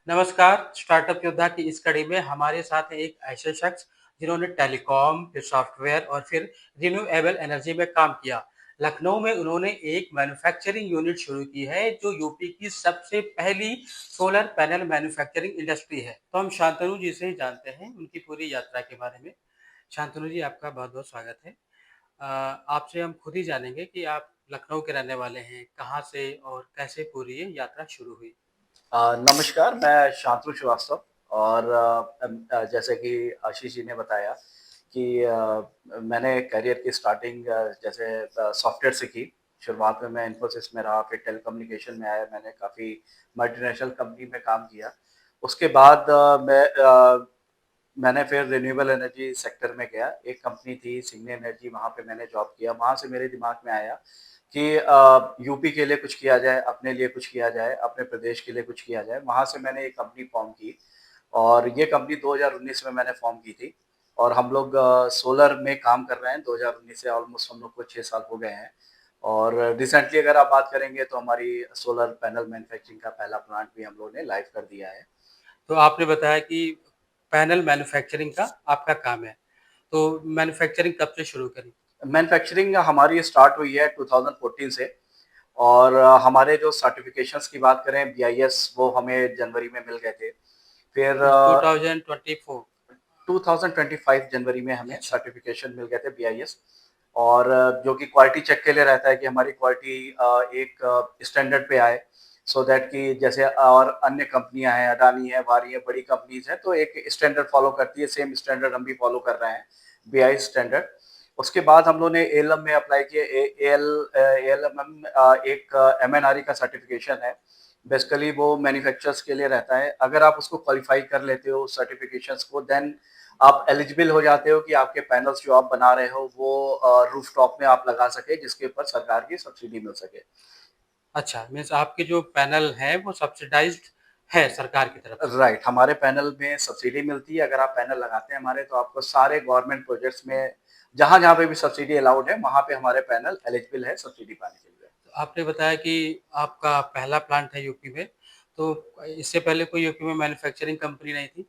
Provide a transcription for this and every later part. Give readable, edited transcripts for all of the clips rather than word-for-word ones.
नमस्कार, स्टार्टअप योद्धा की इस कड़ी में हमारे साथ है एक ऐसे शख्स जिन्होंने टेलीकॉम, फिर सॉफ्टवेयर और फिर रिन्यूएबल एनर्जी में काम किया। लखनऊ में उन्होंने एक मैन्युफैक्चरिंग यूनिट शुरू की है जो यूपी की सबसे पहली सोलर पैनल मैन्युफैक्चरिंग इंडस्ट्री है। तो हम शांतनु जी से ही जानते हैं उनकी पूरी यात्रा के बारे में। शांतनु जी, आपका बहुत-बहुत स्वागत है। आपसे हम खुद ही जानेंगे कि आप लखनऊ के रहने वाले हैं, कहाँ से और कैसे पूरी ये यात्रा शुरू हुई? नमस्कार, मैं शांतनु श्रीवास्तव और जैसे कि आशीष जी ने बताया कि मैंने करियर की स्टार्टिंग जैसे सॉफ्टवेयर से की। शुरुआत में मैं इन्फोसिस में रहा, फिर टेलीकम्युनिकेशन में आया, मैंने काफ़ी मल्टीनेशनल कंपनी में काम किया। उसके बाद मैंने फिर रिन्यूएबल एनर्जी सेक्टर में गया। एक कंपनी थी सिग्नी एनर्जी, वहाँ पे मैंने जॉब किया। वहाँ से मेरे दिमाग में आया कि यूपी के लिए कुछ किया जाए, अपने लिए कुछ किया जाए, अपने प्रदेश के लिए कुछ किया जाए। वहाँ से मैंने एक कंपनी फ़ॉर्म की और ये कंपनी 2019 में मैंने फ़ॉर्म की थी और हम लोग सोलर में काम कर रहे हैं। 2019 से ऑलमोस्ट हम लोग को 6 साल हो गए हैं और रिसेंटली अगर आप बात करेंगे तो हमारी सोलर पैनल मैन्युफैक्चरिंग का पहला प्लांट भी हम लोगों ने लाइव कर दिया है। तो आपने बताया कि पैनल मैन्युफैक्चरिंग का आपका काम है। तो मैन्युफैक्चरिंग कब से शुरू करी? मैन्युफैक्चरिंग हमारी स्टार्ट हुई है 2014 से और हमारे जो सर्टिफिकेशंस की बात करें बीआईएस वो हमें जनवरी में मिल गए थे। फिर मीन्स 2024। 2025 जनवरी में हमें अच्छा। सर्टिफिकेशन मिल गए थे बीआईएस और जो कि क्वालिटी चेक के लिए रहता है कि हमारी क्वालिटी एक स्टैंडर्ड पे आए सो दैट कि जैसे और अन्य कंपनियां हैं, अडानी है, वारी है, बड़ी कंपनीज हैं, तो एक स्टैंडर्ड फॉलो करती है। सेम स्टैंडर्ड हम भी फॉलो कर रहे हैं, बीआई स्टैंडर्ड। उसके बाद हम लोगों ने एएलएम में अप्लाई किया। एएलएम एक एमएनआरई का सर्टिफिकेशन है। बेसिकली वो मैन्युफैक्चरर्स के लिए रहता है। अगर आप उसको क्वालिफाई कर लेते हो सर्टिफिकेशंस को, देन आप एलिजिबल हो जाते हो कि आपके पैनल्स जो आप बना रहे हो वो रूफटॉप में आप लगा सके, जिसके ऊपर सरकार की सब्सिडी मिल सके। अच्छा, मीन्स आपके जो पैनल हैं वो सब्सिडाइज़्ड है सरकार की तरफ से। राइट, हमारे पैनल में सब्सिडी मिलती है। अगर आप पैनल लगाते हैं हमारे, तो आपको सारे गवर्नमेंट प्रोजेक्ट्स में जहाँ जहाँ पे भी सब्सिडी अलाउड है वहाँ पे हमारे पैनल एलिजिबल है सब्सिडी पाने के लिए। तो आपने बताया कि आपका पहला प्लांट है यूपी में, तो इससे पहले कोई यूपी में मैन्युफैक्चरिंग कंपनी नहीं थी?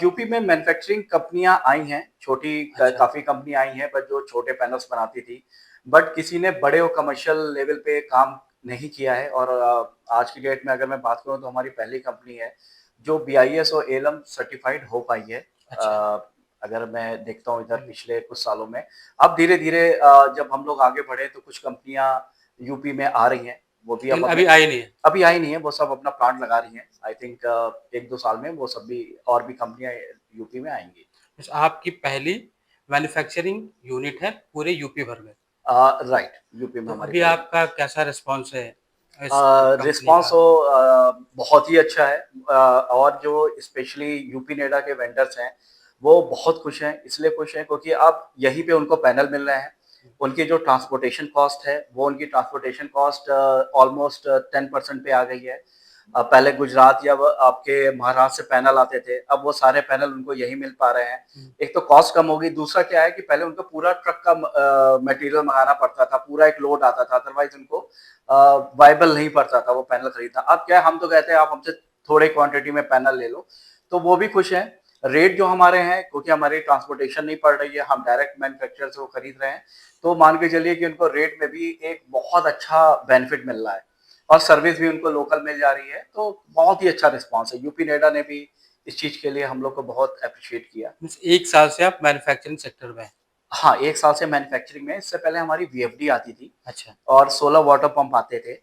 यूपी में मैन्युफैक्चरिंग कंपनियां आई हैं, छोटी अच्छा। काफ़ी कंपनी आई हैं, बट जो छोटे पैनल्स बनाती थी। बट किसी ने बड़े और कमर्शियल लेवल पे काम नहीं किया है और आज की डेट में अगर मैं बात करूं तो हमारी पहली कंपनी है जो बीआईएस और एलएम सर्टिफाइड हो पाई है। अच्छा। अगर मैं देखता हूं इधर पिछले कुछ सालों में, अब धीरे-धीरे जब हम लोग आगे बढ़े तो कुछ कंपनियां यूपी में आ रही हैं, वो भी अब लेकिन अपने अभी आई नहीं है। अभी आई नहीं है, वो सब अपना प्लांट लगा रही हैं। आई थिंक 1-2 साल में वो सब भी और भी कंपनियाँ यूपी में आएँगी। मीन्स आपकी पहली मैन्युफैक्चरिंग यूनिट है पूरे यूपी भर में। राइट, यूपी में तो हमारी अभी पहली। आपका कैसा रिस्पॉन्स है इस कंपनी रिस्पॉन्स का? तो बहुत ही अच्छा है। और जो स्पेशली यूपी नेडा के वेंडर्स हैं, वो बहुत खुश हैं। इसलिए खुश हैं क्योंकि अब यहीं पे उनको पैनल मिल रहे हैं। उनकी जो ट्रांसपोर्टेशन कॉस्ट है, वो उनकी ट्रांसपोर्टेशन कॉस्ट ऑलमोस्ट 10% पे आ गई है। पहले गुजरात या आपके महाराष्ट्र से पैनल आते थे, अब वो सारे पैनल उनको यहीं मिल पा रहे हैं। हुँ। एक तो कॉस्ट कम होगी, दूसरा क्या है कि पहले उनको पूरा ट्रक का मटेरियल मंगाना पड़ता था, पूरा एक लोड आता था, अदरवाइज उनको वायबल नहीं पड़ता था वो पैनल खरीदना। अब क्या है, हम तो कहते हैं आप हमसे थोड़े क्वांटिटी में पैनल ले लो, तो वो भी खुश हैं। रेट जो हमारे हैं, क्योंकि हमारी ट्रांसपोर्टेशन नहीं पड़ रही है, हम डायरेक्ट मैन्युफैक्चरर से वो खरीद रहे हैं, तो मान के चलिए कि उनको रेट में भी एक बहुत अच्छा बेनिफिट मिल रहा है और सर्विस भी उनको लोकल मिल जा रही है। तो बहुत ही अच्छा रिस्पॉन्स है। यूपी नेडा ने भी इस चीज़ के लिए हम लोग को बहुत एप्रिशिएट किया। मीन्स 1 साल से आप मैन्युफैक्चरिंग सेक्टर में हैं। हाँ, 1 साल से मैन्युफैक्चरिंग में। इससे पहले हमारी वीएफडी आती थी अच्छा। और 16 वाटर पंप आते थे।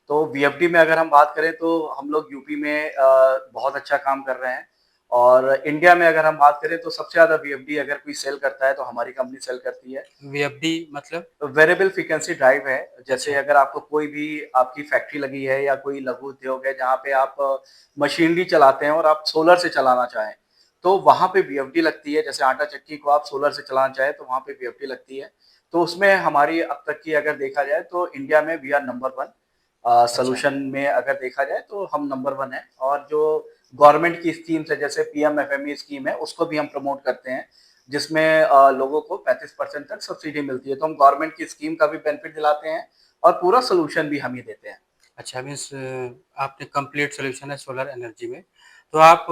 तो वीएफडी में अगर हम बात करें तो हम लोग यूपी में बहुत अच्छा काम कर रहे हैं और इंडिया में अगर हम बात करें तो सबसे ज़्यादा वीएफडी अगर कोई सेल करता है तो हमारी कंपनी सेल करती है। वीएफडी मतलब? वेरिएबल फ्रीक्वेंसी ड्राइव है। जैसे अच्छा। अगर आपको कोई भी आपकी फैक्ट्री लगी है या कोई लघु उद्योग है जहाँ पे आप मशीनरी चलाते हैं और आप सोलर से चलाना चाहें, तो वहाँ पे वीएफडी लगती है। जैसे आटा चक्की को आप सोलर से चलाना चाहें तो वहाँ पे वीएफडी लगती है। तो उसमें हमारी अब तक की अगर देखा जाए तो इंडिया में वी आर नंबर 1। अच्छा। सॉल्यूशन में अगर देखा जाए तो हम नंबर 1 हैं और जो गवर्नमेंट की स्कीम्स है जैसे पीएमएफएमई स्कीम है उसको भी हम प्रमोट करते हैं, जिसमें लोगों को 35% तक सब्सिडी मिलती है। तो हम गवर्नमेंट की स्कीम का भी बेनिफिट दिलाते हैं और पूरा सॉल्यूशन भी हम ही देते हैं। अच्छा, मीन्स आपने कंप्लीट सॉल्यूशन है सोलर एनर्जी में। तो आप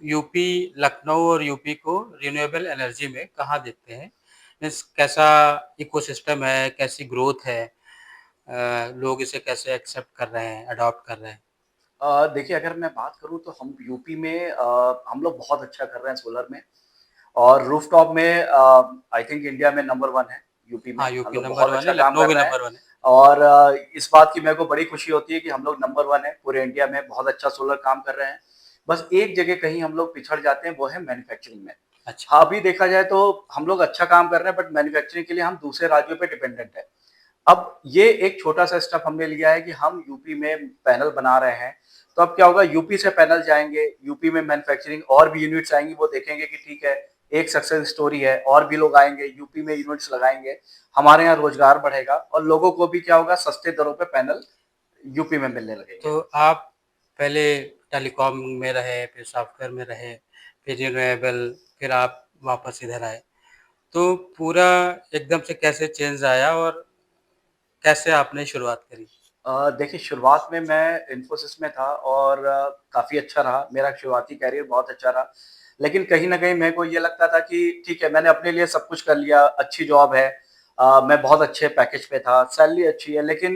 यूपी, लखनऊ और यूपी को रिन्यूएबल एनर्जी में कहाँ देखते हैं? मीन्स कैसा इकोसिस्टम है, कैसी ग्रोथ है? लोग इसे कैसे एक्सेप्ट कर रहे हैं, अडॉप्ट कर रहे हैं? देखिए अगर मैं बात करूँ तो हम यूपी में हम लोग बहुत अच्छा कर रहे हैं सोलर में और रूफटॉप में आई थिंक इंडिया में नंबर 1 है यूपी में। हाँ, हम यूपी लोग नंबर बहुत 1 अच्छा है, काम लखनऊ कर भी रहे हैं नंबर 1 है। और इस बात की मेरे को बड़ी खुशी होती है कि हम लोग नंबर 1 है पूरे इंडिया में, बहुत अच्छा सोलर काम कर रहे हैं। बस एक जगह कहीं हम लोग पिछड़ जाते हैं, वो है मैन्युफैक्चरिंग में। अच्छा, हाँ, अभी देखा जाए तो हम लोग अच्छा काम कर रहे हैं बट मैन्युफैक्चरिंग के लिए हम दूसरे राज्यों पे डिपेंडेंट है। अब ये एक छोटा-सा स्टेप हमने लिया है कि हम यूपी में पैनल बना रहे हैं, तो अब क्या होगा यूपी से पैनल जाएँगे, यूपी में मैन्युफैक्चरिंग और भी यूनिट्स आएँगी, वो देखेंगे कि ठीक है, एक सक्सेस स्टोरी है और भी लोग आएँगे, यूपी में यूनिट्स लगाएँगे, हमारे यहाँ रोज़गार बढ़ेगा और लोगों को भी क्या होगा सस्ते दरों पे पैनल यूपी में मिलने लगेंगे। तो आप पहले टेलीकॉम में रहे, फिर सॉफ्टवेयर में रहे, फिर रिन्यूएबल, फिर आप वापस इधर आए। तो पूरा एकदम से कैसे चेंज आया और कैसे आपने शुरुआत करी? देखिए शुरुआत में मैं इन्फोसिस में था और काफ़ी अच्छा रहा, मेरा शुरुआती करियर बहुत अच्छा रहा। लेकिन कहीं न कहीं मेरे को ये लगता था कि ठीक है, मैंने अपने लिए सब कुछ कर लिया, अच्छी जॉब है मैं बहुत अच्छे पैकेज पे था, सैलरी अच्छी है, लेकिन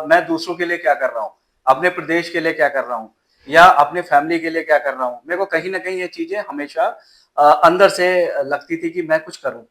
मैं दूसरों के लिए क्या कर रहा हूँ? अपने प्रदेश के लिए क्या कर रहा हूँ? या अपनी फैमिली के लिए क्या कर रहा हूँ? मेरे को कहीं न कहीं ये चीज़ें हमेशा अंदर से लगती थी कि मैं कुछ करूँ।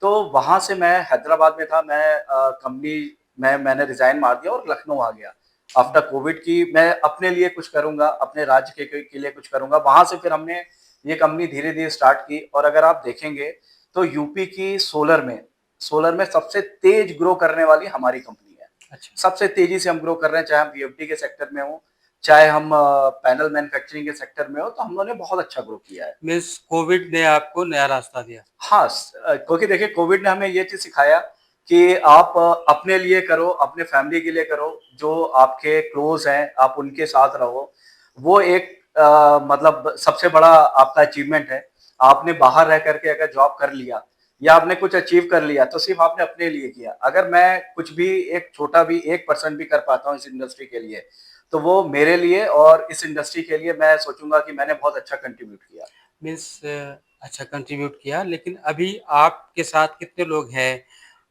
तो वहाँ से मैं हैदराबाद में था, मैं कंपनी मैंने रिज़ाइन मार दिया और लखनऊ आ गया। आफ्टर कोविड की मैं अपने लिए कुछ करूँगा, अपने राज्य के लिए कुछ करूँगा। वहाँ से फिर हमने ये कंपनी धीरे-धीरे स्टार्ट की और अगर आप देखेंगे तो यूपी की सोलर में सबसे तेज़ ग्रो करने वाली हमारी कंपनी है। अच्छा, सबसे तेज़ी से हम ग्रो कर रहे हैं, चाहे हम वीएफडी के सेक्टर में हों, चाहे हम पैनल मैन्युफैक्चरिंग के सेक्टर में हो, तो हम लोगों ने बहुत अच्छा ग्रो किया है। मीन्स कोविड ने आपको नया रास्ता दिया। हाँ, क्योंकि देखिए कोविड ने हमें ये चीज़ सिखाया कि आप अपने लिए करो, अपने फैमिली के लिए करो, जो आपके क्लोज़ हैं, आप उनके साथ रहो। वो एक मतलब सबसे बड़ा आपका अचीवमेंट है। आपने बाहर रह कर के अगर जॉब कर लिया या आपने कुछ अचीव कर लिया, तो सिर्फ़ आपने अपने लिए किया। अगर मैं कुछ भी एक छोटा भी 1% भी कर पाता हूँ इस इंडस्ट्री के लिए, तो वो मेरे लिए और इस इंडस्ट्री के लिए मैं सोचूँगा कि मैंने बहुत अच्छा कंट्रीब्यूट किया। मीन्स अच्छा कंट्रीब्यूट किया, लेकिन अभी आपके साथ कितने लोग हैं?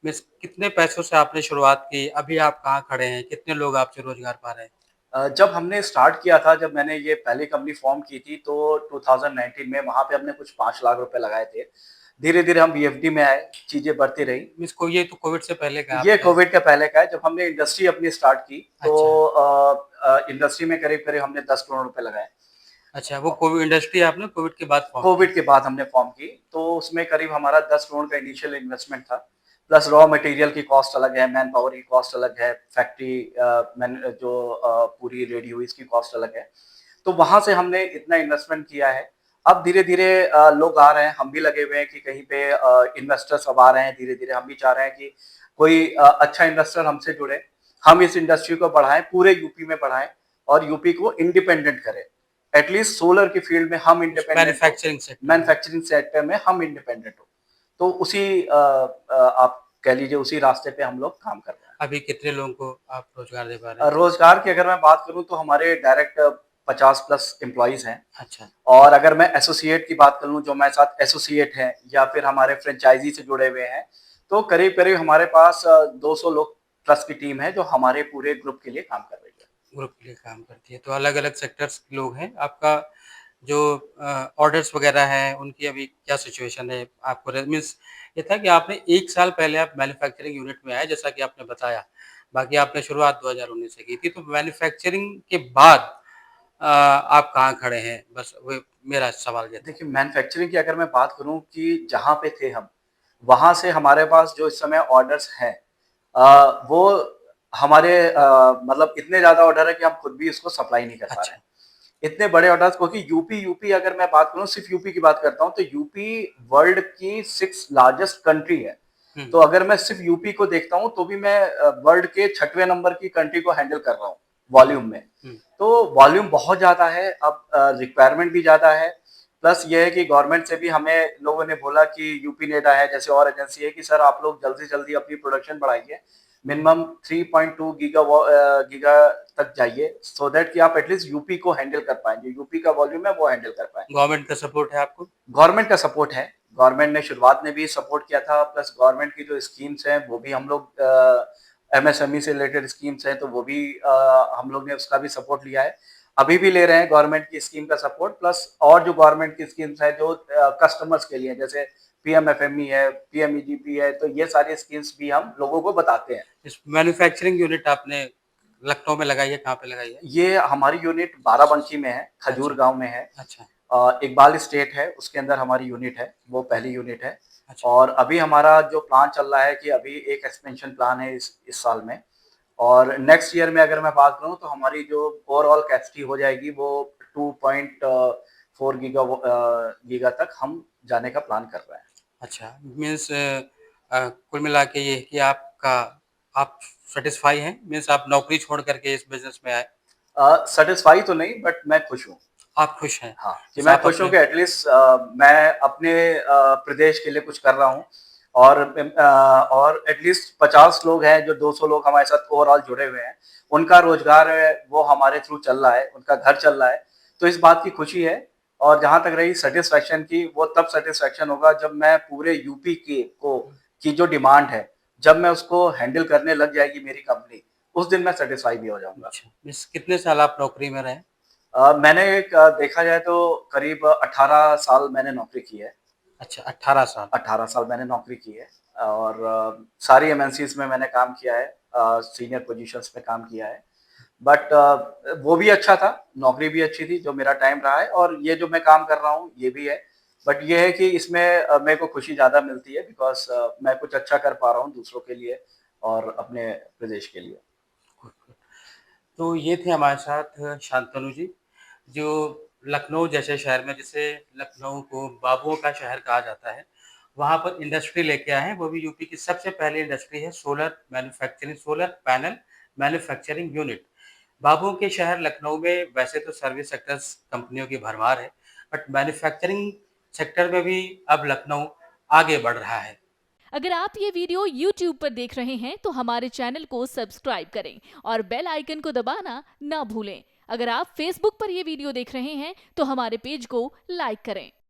मीन्स कितने पैसों से आपने शुरुआत की? अभी आप कहाँ खड़े हैं? कितने लोग आपसे रोज़गार पा रहे हैं? जब हमने स्टार्ट किया था, जब मैंने ये पहली कंपनी फ़ॉर्म की थी, तो 2019 में वहाँ पे हमने कुछ 5 लाख रुपए लगाए थे। धीरे-धीरे हम वीएफडी में आए, चीज़ें बढ़ती रही। मीन्स को ये तो कोविड से पहले का ये आपने कोविड के पहले का है, जब हमने इंडस्ट्री अपनी स्टार्ट की, अच्छा, तो इंडस्ट्री में करीब-करीब हमने 10 करोड़ रुपए लगाए। अच्छा वो कोविड इंडस्ट्री आपने कोविड के बाद फ़ॉर्म की। कोविड के बाद हमने फ़ॉर्म की, तो उसमें करीब हमारा 10 करोड़ का इनिशियल इन्वेस्टमेंट था, प्लस रॉ मटेरियल की कॉस्ट अलग है, मैन पावर की कॉस्ट अलग है, फैक्ट्री जो पूरी रेडी हुई इसकी कॉस्ट अलग है। तो वहाँ से हमने इतना इन्वेस्टमेंट किया है। अब धीरे-धीरे लोग आ रहे हैं, हम भी लगे हुए हैं कि कहीं पे इन्वेस्टर्स अब आ रहे हैं धीरे-धीरे, हम भी चाह रहे हैं कि कोई अच्छा इन्वेस्टर हमसे जुड़े, हम इस इंडस्ट्री को बढ़ाएँ, पूरे यूपी में बढ़ाएँ और यूपी को इंडिपेंडेंट करें। एटलीस्ट सोलर की फील्ड में हम उस इंडिपेंडेंट हो, मैन्युफैक्चरिंग सेक्टर में। मैन्युफैक्चरिंग सेक्टर में हम इंडिपेंडेंट हो। तो उसी आप कह लीजिए उसी रास्ते पे हम लोग काम कर रहे हैं। अभी कितने लोगों को आप रोज़गार दे पा रहे हैं? रोज़गार की अगर मैं बात करूँ तो हमारे डायरेक्ट 50 प्लस एम्प्लॉइज़ हैं अच्छा, और अगर मैं एसोसिएट की बात करूँ जो मेरे साथ एसोसिएट हैं या फिर हमारे फ्रेंचाइज़ी से जुड़े हुए हैं, तो करीब-करीब हमारे पास 200 लोग प्लस की टीम है जो हमारे पूरे ग्रुप के लिए काम कर रही है। ग्रुप के लिए काम करती है। तो अलग-अलग सेक्टर्स के लोग हैं। आपका जो ऑर्डर्स वग़ैरह हैं, उनकी अभी क्या सिचुएशन है? आपको मीन्स ये था कि आपने 1 साल पहले आप मैन्युफैक्चरिंग यूनिट में आए, जैसा कि आपने बताया। बाकी आपने शुरुआत 2019 से की थी, तो मैन्युफैक्चरिंग के बाद आप कहाँ खड़े हैं? बस वो मेरा सवाल ये था। देखिए मैन्युफैक्चरिंग की अगर मैं बात करूँ कि जहाँ पे थे हम, वहाँ से हमारे पास जो इस समय ऑर्डर्स हैं वो हमारे मतलब इतने ज़्यादा ऑर्डर है कि हम खुद भी इसको सप्लाई नहीं कर पा रहे अच्छा, हैं। इतने बड़े ऑर्डर्स क्योंकि यूपी अगर मैं बात करूँ सिर्फ यूपी की बात करता हूँ तो यूपी वर्ल्ड की 6th लार्जेस्ट कंट्री है। हुँ, तो अगर मैं सिर्फ यूपी को देखता हूँ तो भी मैं वर्ल्ड के 6वें नंबर की कंट्री को हैंडल कर रहा हूँ हुँ, वॉल्यूम में। हुँ। तो वॉल्यूम बहुत ज़्यादा है, अब रिक्वायरमेंट भी ज़्यादा है, प्लस ये है कि गवर्नमेंट से भी हमें लोगों ने बोला कि यूपी नेडा है जैसे और एजेंसी है कि सर आप लोग जल्दी से जल्दी अपनी प्रोडक्शन बढ़ाइए मिनिमम 3.2 गीगा तक जाइए, सो दैट कि आप एटलीस्ट यूपी को हैंडल कर पाएँ, जो यूपी का वॉल्यूम है वो हैंडल कर पाएँ। गवर्नमेंट का सपोर्ट है आपको? गवर्नमेंट का सपोर्ट है, गवर्नमेंट ने शुरुआत में भी सपोर्ट किया था, प्लस गवर्नमेंट की जो स्कीम्स हैं वो भी हम लोग एमएसएमई से रिलेटेड स्कीम्स हैं तो वो भी हम लोग ने उसका भी सपोर्ट लिया है। अभी भी ले रहे हैं गवर्नमेंट की स्कीम का सपोर्ट, प्लस और जो गवर्नमेंट की स्कीम्स हैं जो कस्टमर्स के लिए, जैसे पीएमएफएमई है, पीएमईजीपी है, तो ये सारी स्कीम्स भी हम लोगों को बताते हैं। इस मैन्युफैक्चरिंग यूनिट आपने लखनऊ में लगाई है, कहाँ पे लगाई है? ये हमारी यूनिट बाराबंकी में है, खजूर अच्छा, गाँव में है। अच्छा, इकबाल स्टेट है, उसके अंदर हमारी यूनिट है, वो पहली यूनिट है। अच्छा, और अभी हमारा जो प्लान चल रहा है कि अभी एक एक्सपेंशन प्लान है इस साल में, और नेक्स्ट ईयर में अगर मैं बात करूँ तो हमारी जो ओवरऑल कैपेसिटी हो जाएगी वो 2.4 गीगा तक हम जाने का प्लान कर रहे हैं। अच्छा, मीन्स कुल मिला के ये कि आप सैटिस्फाई हैं? मीन्स आप नौकरी छोड़ कर के इस बिज़नेस में आए? सैटिस्फाई तो नहीं, बट मैं खुश हूँ। आप खुश हैं, हाँ, कि मीन्स मैं आप खुश हूँ अपने कि एटलीस्ट मैं अपने प्रदेश के लिए कुछ कर रहा हूँ, और एटलीस्ट 50 लोग हैं, जो 200 लोग हमारे साथ ओवरऑल जुड़े हुए हैं, उनका रोजगार है वो हमारे थ्रू चल रहा है, उनका घर चल रहा है, तो इस बात की खुशी है। और जहाँ तक रही सेटिस्फेक्शन की, वो तब सेटिस्फेक्शन होगा जब मैं पूरे यूपी की जो डिमांड है, जब मैं उसको हैंडल करने लग जाएगी मेरी कंपनी, उस दिन मैं सेटिस्फाई भी हो जाऊंगा। अच्छा, मीन्स कितने साल आप नौकरी में रहे? मैंने देखा जाए तो करीब 18 साल मैंने नौकरी की है। अच्छा, 18 साल। 18 साल मैंने नौकरी की है, और सारी एमएनसीज में मैंने काम किया है, सीनियर पोजीशंस पे काम किया है। बट वो भी अच्छा था, नौकरी भी अच्छी थी, जो मेरा टाइम रहा है, और ये जो मैं काम कर रहा हूँ ये भी है। बट ये है कि इसमें मेरे को खुशी ज़्यादा मिलती है, बिकॉज़ मैं कुछ अच्छा कर पा रहा हूँ दूसरों के लिए और अपने प्रदेश के लिए। Good, good. तो ये थे हमारे साथ शांतनु जी, जो लखनऊ जैसे शहर में, जिसे लखनऊ को बाबुओं का शहर कहा जाता है, वहाँ पर इंडस्ट्री लेके आए हैं, वो भी यूपी की सबसे पहली इंडस्ट्री है सोलर पैनल मैन्युफैक्चरिंग यूनिट। बाबुओं के शहर लखनऊ में वैसे तो सर्विस सेक्टर्स कंपनियों की भरमार है, बट मैन्युफैक्चरिंग सेक्टर में भी अब लखनऊ आगे बढ़ रहा है। अगर आप ये वीडियो YouTube पर देख रहे हैं तो हमारे चैनल को सब्सक्राइब करें और बेल आइकन को दबाना ना भूलें। अगर आप Facebook पर ये वीडियो देख रहे हैं तो हमारे पेज को लाइक करें।